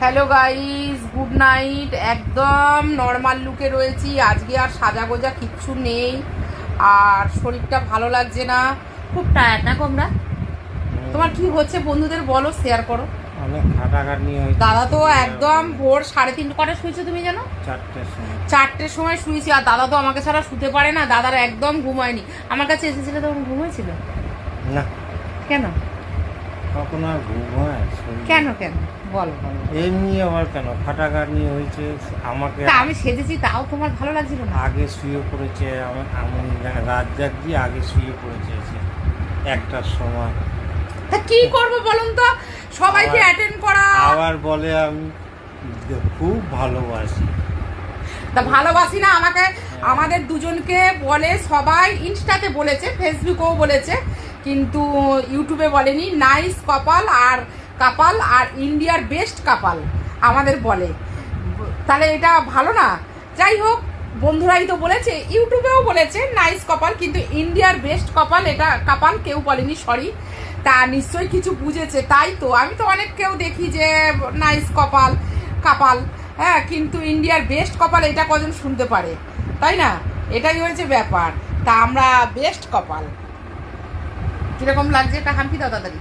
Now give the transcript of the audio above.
Hello guys, good night. একদম normal লুকে রয়েছি আজকে, আর সাজা গোজা কিচ্ছু নেই, আর শরীরটা ভালো লাগছে না, খুব টায়ার্ড। না তোমরা, তোমার কি হচ্ছে বন্ধুদের বলো, শেয়ার করো। অনেক খাটাখাটনি হয়েছে। দাদা তো একদম ভোর 3:30 কটায় শুয়েছো তুমি জানো? 4টের সময় শুয়েছি, আর দাদা তো আমাকে ছাড়া শুতে পারে না। দাদার একদম ঘুমায়নি। আমার কাছে এসেছিল তখন ঘুমিয়েছিল না? কেন কখন আর ঘুমায়? কেন কেন বলো বলো। এমনি আবার কেন খাটাখাটনি হয়েছে? আমাকে আমি সেজেছি তাও তোমার ভালো লাগছিল না? আগে শুয়ে পড়েছে, আমি রাত জাগছি, আগে শুয়ে পড়েছে এসে 1টার সময়। তা কি করবো বলুন তো, সবাইকে অ্যাটেন্ড করা। আবার বলে আমি খুব ভালোবাসি। তা ভালোবাসি না আমাকে, আমাদের দুজনকে বলে সবাই। ইনস্টাতে বলেছে, ফেসবুকেও বলেছে, কিন্তু ইউটিউবে বলেনি। নাইস কপাল আর ইন্ডিয়ার বেস্ট কাপাল আমাদের বলে। তাহলে এটা ভালো না? যাই হোক, বন্ধুরাই তো বলেছে, ইউটিউবেও বলেছে নাইস কপাল, কিন্তু ইন্ডিয়ার বেস্ট কপাল এটা কাপাল কেউ বলেনি। সরি, তা নিশ্চয়ই কিছু বুঝেছে। তাই তো আমি তো অনেক কেউ দেখি যে নাইস কাপাল, হ্যাঁ, কিন্তু ইন্ডিয়ার বেস্ট কপাল এটা কজন শুনতে পারে, তাই না? এটাই হয়েছে ব্যাপার। তা আমরা বেস্ট কপাল। কিরকম লাগছে? এটা হাম্পি দাও তাড়াতাড়ি।